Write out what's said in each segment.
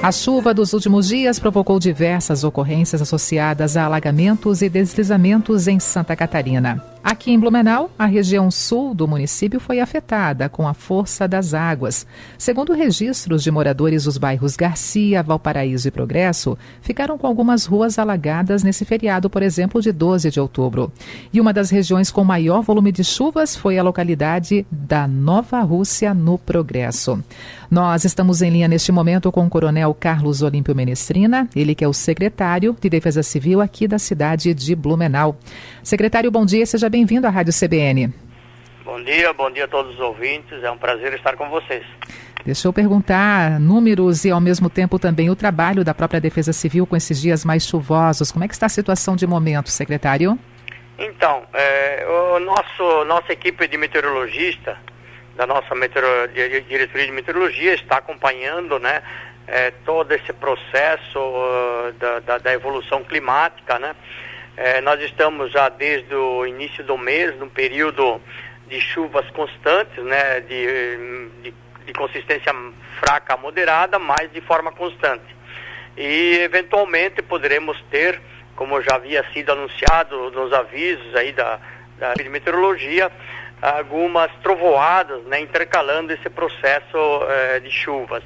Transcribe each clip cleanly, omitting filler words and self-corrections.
A chuva dos últimos dias provocou diversas ocorrências associadas a alagamentos e deslizamentos em Santa Catarina. Aqui em Blumenau, a região sul do município foi afetada com a força das águas. Segundo registros de moradores dos bairros Garcia, Valparaíso e Progresso, ficaram com algumas ruas alagadas nesse feriado, por exemplo, de 12 de outubro. E uma das regiões com maior volume de chuvas foi a localidade da Nova Rússia, no Progresso. Nós estamos em linha neste momento com o Coronel Carlos Olímpio Menestrina, ele que é o secretário de Defesa Civil aqui da cidade de Blumenau. Secretário, bom dia, seja bem-vindo à Rádio CBN. Bom dia a todos os ouvintes, é um prazer estar com vocês. Deixa eu perguntar números e ao mesmo tempo também o trabalho da própria Defesa Civil com esses dias mais chuvosos. Como é que está a situação de momento, secretário? Então, nossa equipe de meteorologista, da nossa diretoria de meteorologia, está acompanhando, né, todo esse processo da evolução climática, né? Nós estamos já desde o início do mês, num período de chuvas constantes, né, de consistência fraca a moderada, mas de forma constante. E eventualmente poderemos ter, como já havia sido anunciado nos avisos aí da meteorologia, algumas trovoadas, né, intercalando esse processo de chuvas.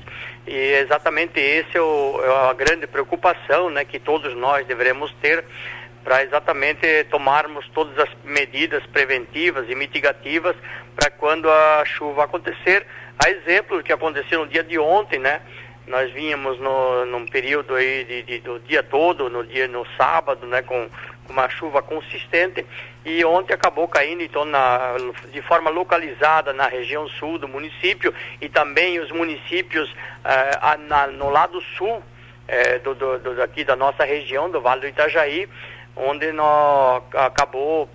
E exatamente esse é a grande preocupação, né, que todos nós deveremos ter, para exatamente tomarmos todas as medidas preventivas e mitigativas para quando a chuva acontecer. A exemplo do que aconteceu no dia de ontem, né? Nós vínhamos num período aí do dia todo, no sábado, né, com uma chuva consistente, e ontem acabou caindo então de forma localizada na região sul do município e também os municípios no lado sul daqui da nossa região, do Vale do Itajaí, onde acabou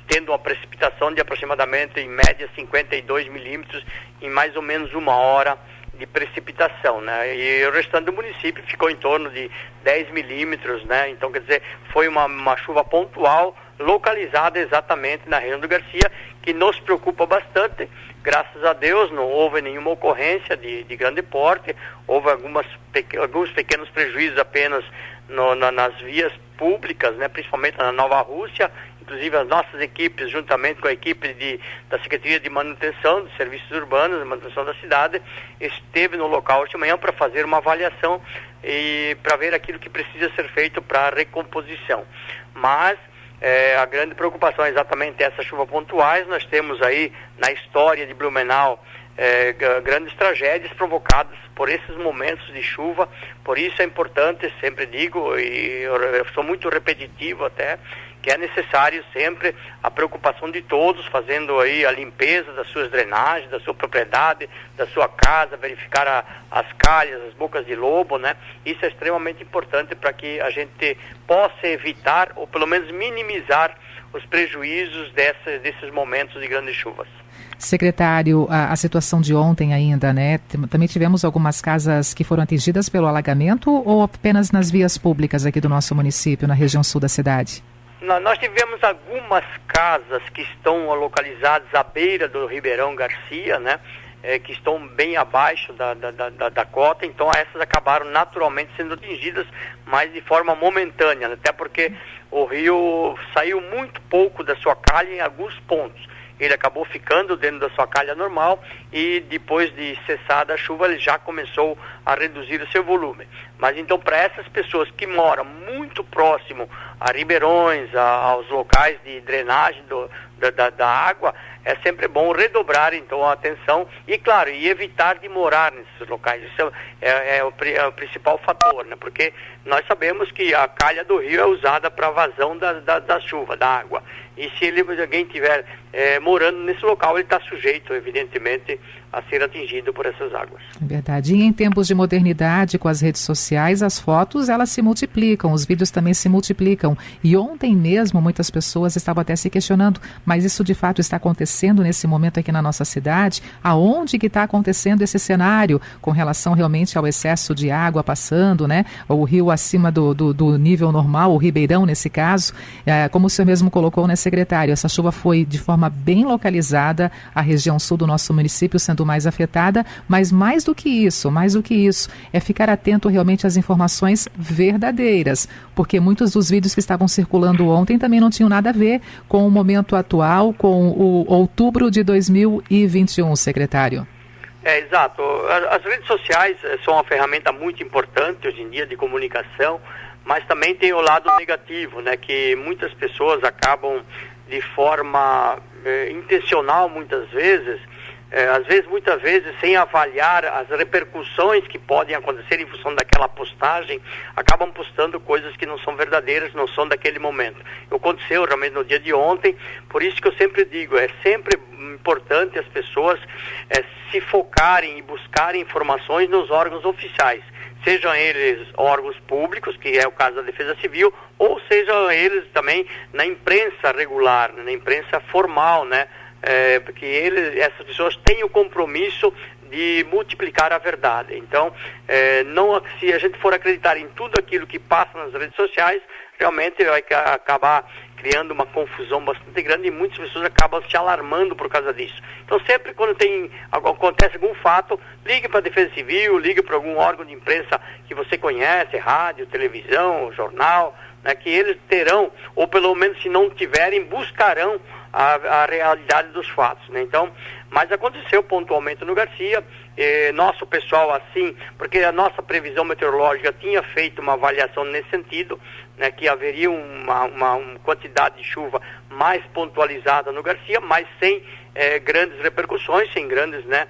tendo uma precipitação de aproximadamente, em média, 52 milímetros em mais ou menos uma hora de precipitação, né? E o restante do município ficou em torno de 10 milímetros, né? Então, quer dizer, foi uma chuva pontual, localizada exatamente na região do Garcia, que nos preocupa bastante. Graças a Deus não houve nenhuma ocorrência de grande porte, houve alguns pequenos prejuízos apenas nas vias públicas, né, principalmente na Nova Rússia. Inclusive as nossas equipes, juntamente com a equipe da Secretaria de Manutenção dos Serviços Urbanos, de Manutenção da Cidade, esteve no local hoje de manhã para fazer uma avaliação e para ver aquilo que precisa ser feito para a recomposição. Mas a grande preocupação é exatamente essa chuva pontuais. Nós temos aí na história de Blumenau grandes tragédias provocadas por esses momentos de chuva. Por isso é importante, sempre digo, e eu sou muito repetitivo até, que é necessário sempre a preocupação de todos, fazendo aí a limpeza das suas drenagens, da sua propriedade, da sua casa, verificar as calhas, as bocas de lobo, né? Isso é extremamente importante para que a gente possa evitar, ou pelo menos minimizar, os prejuízos desses momentos de grandes chuvas. Secretário, a situação de ontem ainda, né? Também tivemos algumas casas que foram atingidas pelo alagamento ou apenas nas vias públicas aqui do nosso município, na região sul da cidade? Nós tivemos algumas casas que estão localizadas à beira do Ribeirão Garcia, né? Que estão bem abaixo da cota, então essas acabaram naturalmente sendo atingidas, mas de forma momentânea, né? Até porque o rio saiu muito pouco da sua calha em alguns pontos. Ele acabou ficando dentro da sua calha normal e depois de cessada a chuva ele já começou a reduzir o seu volume. Mas então para essas pessoas que moram muito próximo a ribeirões, aos locais de drenagem da água, é sempre bom redobrar então a atenção e, claro, evitar de morar nesses locais. Isso é o principal fator, né? Porque nós sabemos que a calha do rio é usada para vazão da chuva, da água. E se alguém estiver morando nesse local, ele está sujeito, evidentemente, a ser atingido por essas águas. É verdade. E em tempos de modernidade, com as redes sociais, as fotos, elas se multiplicam, os vídeos também se multiplicam. E ontem mesmo, muitas pessoas estavam até se questionando, mas isso de fato está acontecendo nesse momento aqui na nossa cidade? Aonde que está acontecendo esse cenário com relação realmente ao excesso de água passando, né? O rio acima do nível normal, o Ribeirão nesse caso. Como o senhor mesmo colocou, né, secretário? Essa chuva foi de forma bem localizada à região sul do nosso município, sendo sido mais afetada, mas mais do que isso, é ficar atento realmente às informações verdadeiras, porque muitos dos vídeos que estavam circulando ontem também não tinham nada a ver com o momento atual, com o outubro de 2021, secretário. Exato. As redes sociais são uma ferramenta muito importante hoje em dia de comunicação, mas também tem o lado negativo, né, que muitas pessoas acabam de forma intencional muitas vezes, muitas vezes sem avaliar as repercussões que podem acontecer em função daquela postagem, acabam postando coisas que não são verdadeiras, não são daquele momento. Aconteceu realmente no dia de ontem, por isso que eu sempre digo, é sempre importante as pessoas se focarem e buscarem informações nos órgãos oficiais, sejam eles órgãos públicos, que é o caso da Defesa Civil, ou sejam eles também na imprensa regular, na imprensa formal, né? Porque essas pessoas têm o compromisso de multiplicar a verdade. Então, se a gente for acreditar em tudo aquilo que passa nas redes sociais, realmente vai acabar criando uma confusão bastante grande e muitas pessoas acabam se alarmando por causa disso. Então, sempre quando acontece algum fato, ligue para a Defesa Civil, ligue para algum órgão de imprensa que você conhece, rádio, televisão, jornal, né, que eles terão, ou pelo menos se não tiverem, buscarão a realidade dos fatos, né? Então, mas aconteceu pontualmente no Garcia, nosso pessoal assim, porque a nossa previsão meteorológica tinha feito uma avaliação nesse sentido, né, que haveria uma quantidade de chuva mais pontualizada no Garcia, mas sem grandes repercussões, sem grandes, né,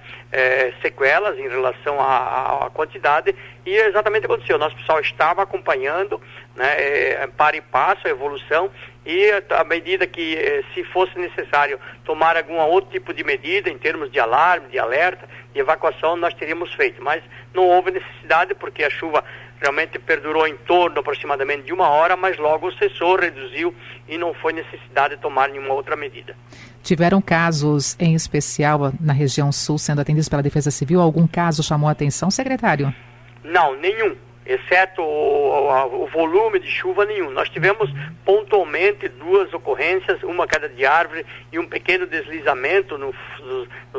sequelas em relação à quantidade, e exatamente aconteceu. Nosso pessoal estava acompanhando, né, para e passo a evolução, e à medida que se fosse necessário tomar algum outro tipo de medida em termos de alarme, de alerta, de evacuação, nós teríamos feito, mas não houve necessidade porque a chuva realmente perdurou em torno aproximadamente de 1 hora, mas logo cessou, reduziu e não foi necessidade de tomar nenhuma outra medida. Tiveram casos em especial na região sul sendo atendidos pela Defesa Civil? Algum caso chamou a atenção, secretário? Não, nenhum. Exceto o volume de chuva, nenhum. Nós tivemos pontualmente 2 ocorrências, uma queda de árvore e um pequeno deslizamento nos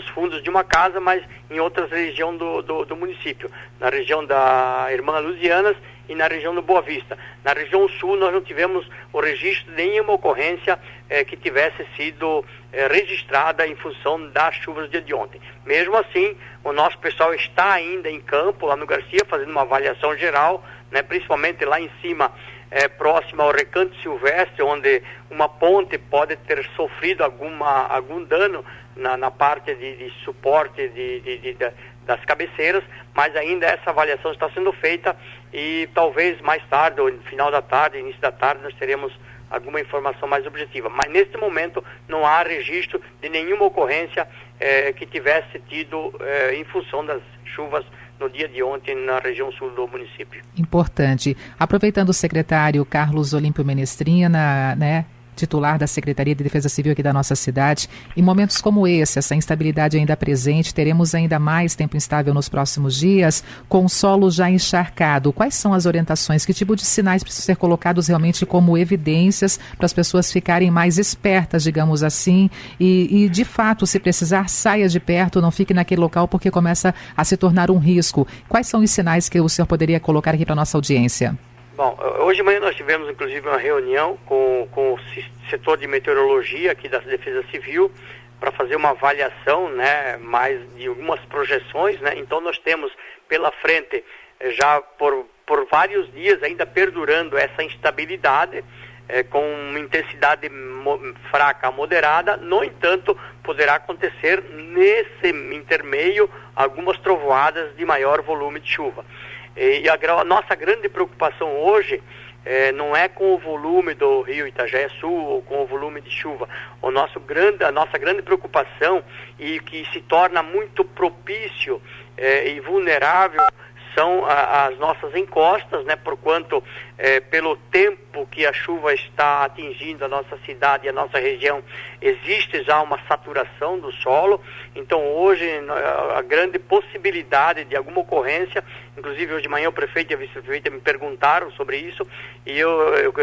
fundos de uma casa, mas em outras regiões do município, na região da Irmã Luzianas e na região do Boa Vista. Na região sul nós não tivemos o registro de nenhuma ocorrência que tivesse sido registrada em função das chuvas do dia de ontem. Mesmo assim, o nosso pessoal está ainda em campo, lá no Garcia, fazendo uma avaliação geral, né, principalmente lá em cima, próximo ao Recanto Silvestre, onde uma ponte pode ter sofrido algum dano na parte de suporte das cabeceiras, mas ainda essa avaliação está sendo feita e talvez mais tarde, ou no final da tarde, início da tarde, nós teremos alguma informação mais objetiva. Mas neste momento não há registro de nenhuma ocorrência que tivesse tido em função das chuvas no dia de ontem na região sul do município. Importante. Aproveitando o secretário Carlos Olímpio Menestrina, né, titular da Secretaria de Defesa Civil aqui da nossa cidade, em momentos como esse, essa instabilidade ainda presente, teremos ainda mais tempo instável nos próximos dias, com o solo já encharcado. Quais são as orientações? Que tipo de sinais precisam ser colocados realmente como evidências para as pessoas ficarem mais espertas, digamos assim, e de fato, se precisar, saia de perto, não fique naquele local porque começa a se tornar um risco. Quais são os sinais que o senhor poderia colocar aqui para a nossa audiência? Bom, hoje de manhã nós tivemos inclusive uma reunião com o setor de meteorologia aqui da Defesa Civil para fazer uma avaliação, né, mais de algumas projeções, né? Então nós temos pela frente já por vários dias ainda perdurando essa instabilidade, com uma intensidade fraca a moderada. No entanto, poderá acontecer nesse intermeio algumas trovoadas de maior volume de chuva. E a nossa grande preocupação hoje não é com o volume do rio Itajaí-Sul ou com o volume de chuva. A nossa grande preocupação, e que se torna muito propício e vulnerável, são as nossas encostas, né, porquanto pelo tempo que a chuva está atingindo a nossa cidade e a nossa região, existe já uma saturação do solo, Então hoje a grande possibilidade de alguma ocorrência, inclusive hoje de manhã o prefeito e a vice-prefeita me perguntaram sobre isso, e eu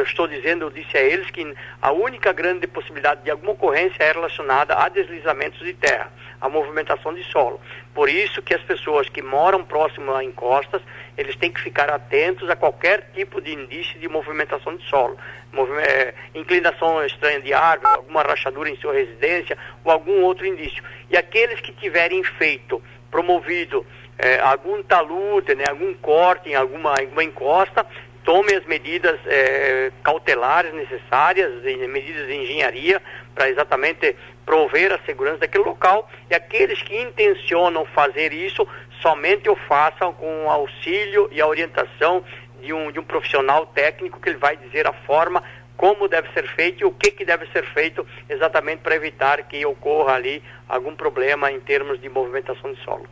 disse a eles que a única grande possibilidade de alguma ocorrência é relacionada a deslizamentos de terra, a movimentação de solo. Por isso que as pessoas que moram próximo a encostas, eles têm que ficar atentos a qualquer tipo de indício de movimentação de solo. Inclinação estranha de árvore, alguma rachadura em sua residência ou algum outro indício. E aqueles que tiverem promovido algum talude, né, algum corte em alguma encosta, tome as medidas cautelares necessárias, medidas de engenharia, para exatamente prover a segurança daquele local, e aqueles que intencionam fazer isso, somente o façam com o auxílio e a orientação de um profissional técnico, que ele vai dizer a forma como deve ser feito e o que deve ser feito exatamente para evitar que ocorra ali algum problema em termos de movimentação de solo.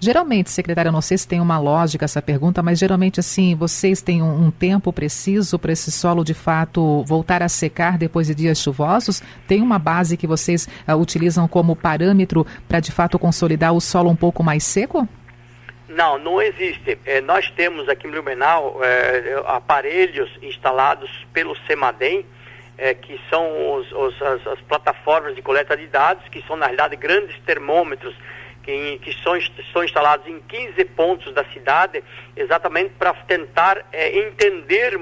Geralmente, secretário, eu não sei se tem uma lógica essa pergunta, mas geralmente assim, vocês têm um tempo preciso para esse solo de fato voltar a secar depois de dias chuvosos? Tem uma base que vocês utilizam como parâmetro para de fato consolidar o solo um pouco mais seco? Não existe. Nós temos aqui em Blumenau aparelhos instalados pelo CEMADEM, que são as plataformas de coleta de dados, que são na realidade grandes termômetros que são instalados em 15 pontos da cidade, exatamente para tentar entender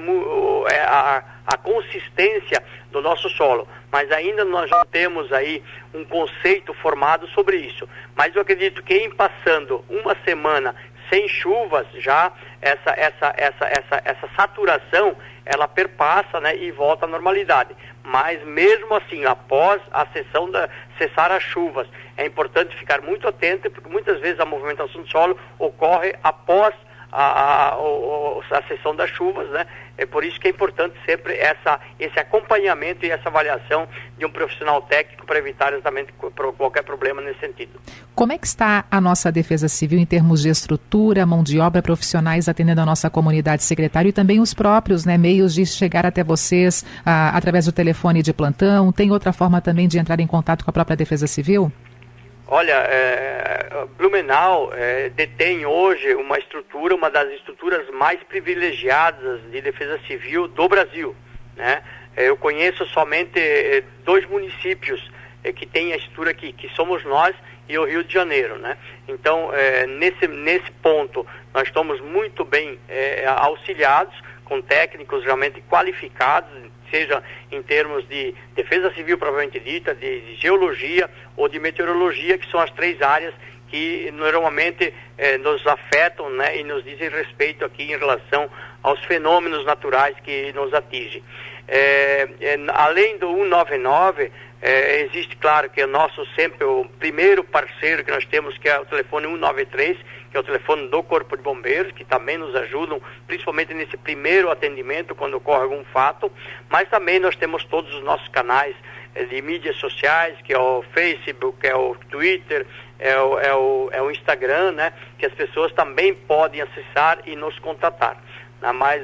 a consistência do nosso solo. Mas ainda nós não temos aí um conceito formado sobre isso. Mas eu acredito que em passando uma semana sem chuvas, já essa saturação, ela perpassa, né, e volta à normalidade. Mas mesmo assim, após a cessar as chuvas, é importante ficar muito atento, porque muitas vezes a movimentação do solo ocorre após a cessão das chuvas, né? É por isso que é importante sempre esse acompanhamento e essa avaliação de um profissional técnico para evitar exatamente qualquer problema nesse sentido. Como é que está a nossa Defesa Civil em termos de estrutura, mão de obra, profissionais atendendo a nossa comunidade, secretário, e também os próprios, né, meios de chegar até vocês através do telefone de plantão? Tem outra forma também de entrar em contato com a própria Defesa Civil? Olha, Blumenau detém hoje uma das estruturas mais privilegiadas de defesa civil do Brasil, né? Eu conheço somente 2 municípios que têm a estrutura aqui, que somos nós e o Rio de Janeiro, né? Então, nesse ponto, nós estamos muito bem auxiliados, com técnicos realmente qualificados, seja em termos de defesa civil propriamente dita, de geologia ou de meteorologia, que são as 3 áreas que normalmente nos afetam, né, e nos dizem respeito aqui em relação aos fenômenos naturais que nos atingem. Além do 199, existe, claro, que sempre o primeiro parceiro que nós temos, que é o telefone 193, que é o telefone do Corpo de Bombeiros, que também nos ajudam, principalmente nesse primeiro atendimento, quando ocorre algum fato, mas também nós temos todos os nossos canais de mídias sociais, que é o Facebook, é o Twitter, é o Instagram, né, que as pessoas também podem acessar e nos contatar. Mas,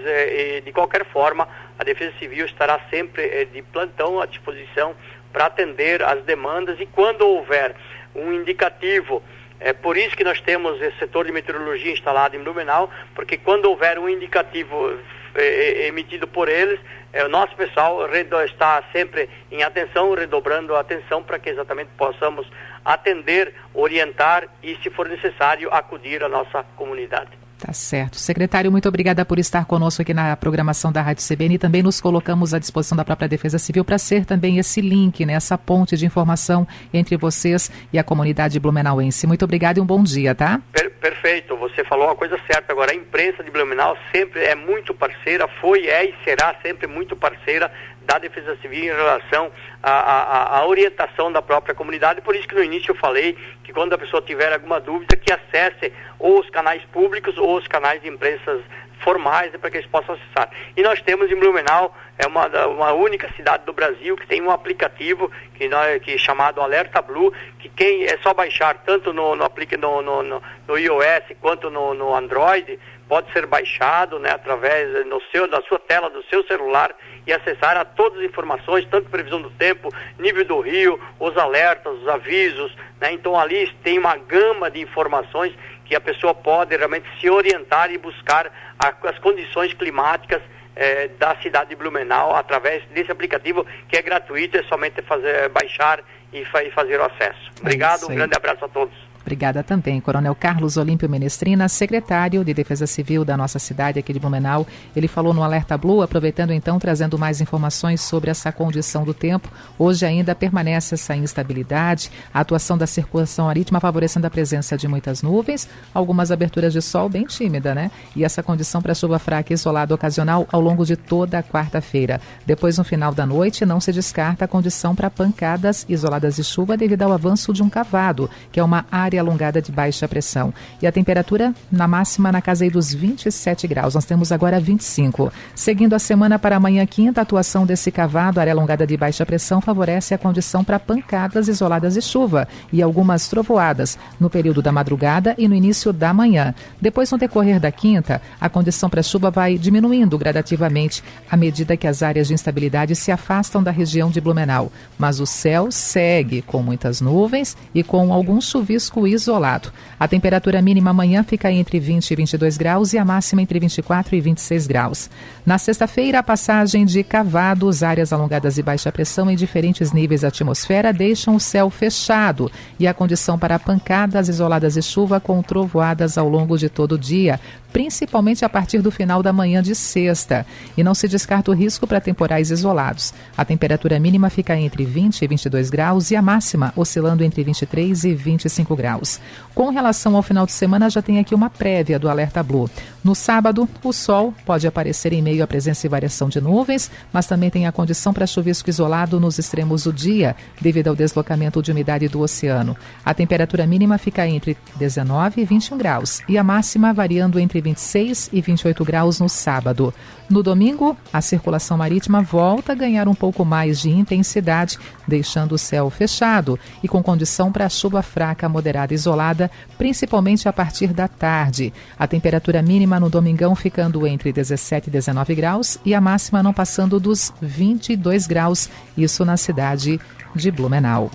de qualquer forma, a Defesa Civil estará sempre de plantão à disposição para atender as demandas, e quando houver um indicativo, por isso que nós temos esse setor de meteorologia instalado em Blumenau, porque quando houver um indicativo emitido por eles, o nosso pessoal está sempre em atenção, redobrando a atenção para que exatamente possamos atender, orientar e, se for necessário, acudir à nossa comunidade. Tá certo. Secretário, muito obrigada por estar conosco aqui na programação da Rádio CBN, e também nos colocamos à disposição da própria Defesa Civil para ser também esse link, né, essa ponte de informação entre vocês e a comunidade blumenauense. Muito obrigada e um bom dia, tá? Perfeito, você falou uma coisa certa. Agora, a imprensa de Blumenau sempre é muito parceira, foi, e será sempre muito parceira da Defesa Civil em relação à orientação da própria comunidade. Por isso que no início eu falei que quando a pessoa tiver alguma dúvida, que acesse ou os canais públicos ou os canais de imprensa formais, para que eles possam acessar. E nós temos em Blumenau, uma única cidade do Brasil que tem um aplicativo que é chamado Alerta Blue, que é só baixar tanto no iOS quanto no Android, pode ser baixado, né, através da sua tela do seu celular e acessar a todas as informações, tanto previsão do tempo, nível do rio, os alertas, os avisos, né? Então ali tem uma gama de informações que a pessoa pode realmente se orientar e buscar as condições climáticas da cidade de Blumenau através desse aplicativo que é gratuito, é somente baixar e fazer o acesso. Obrigado, um grande abraço a todos. Obrigada também. Coronel Carlos Olímpio Menestrina, secretário de Defesa Civil da nossa cidade aqui de Blumenau. Ele falou no Alerta Blue, aproveitando então, trazendo mais informações sobre essa condição do tempo. Hoje ainda permanece essa instabilidade, a atuação da circulação marítima favorecendo a presença de muitas nuvens, algumas aberturas de sol bem tímida, né? E essa condição para chuva fraca e isolada ocasional ao longo de toda a quarta-feira. Depois, no final da noite, não se descarta a condição para pancadas isoladas de chuva devido ao avanço de um cavado, que é uma área alongada de baixa pressão. E a temperatura na máxima na casa aí dos 27 graus. Nós temos agora 25. Seguindo a semana para amanhã quinta, a atuação desse cavado, área alongada de baixa pressão, favorece a condição para pancadas isoladas de chuva e algumas trovoadas no período da madrugada e no início da manhã. Depois, no decorrer da quinta, a condição para chuva vai diminuindo gradativamente à medida que as áreas de instabilidade se afastam da região de Blumenau. Mas o céu segue com muitas nuvens e com algum chuvisco isolado. A temperatura mínima amanhã fica entre 20 e 22 graus e a máxima entre 24 e 26 graus. Na sexta-feira, a passagem de cavados, áreas alongadas de baixa pressão em diferentes níveis da atmosfera deixam o céu fechado e a condição para pancadas isoladas de chuva com trovoadas ao longo de todo o dia, principalmente a partir do final da manhã de sexta. E não se descarta o risco para temporais isolados. A temperatura mínima fica entre 20 e 22 graus e a máxima oscilando entre 23 e 25 graus. Com relação ao final de semana, já tem aqui uma prévia do Alerta Blue. No sábado, o sol pode aparecer em meio à presença e variação de nuvens, mas também tem a condição para chuvisco isolado nos extremos do dia, devido ao deslocamento de umidade do oceano. A temperatura mínima fica entre 19 e 21 graus e a máxima variando entre 26 e 28 graus no sábado. No domingo, a circulação marítima volta a ganhar um pouco mais de intensidade, deixando o céu fechado e com condição para chuva fraca, moderada e isolada, principalmente a partir da tarde. A temperatura mínima no domingão ficando entre 17 e 19 graus e a máxima não passando dos 22 graus, isso na cidade de Blumenau.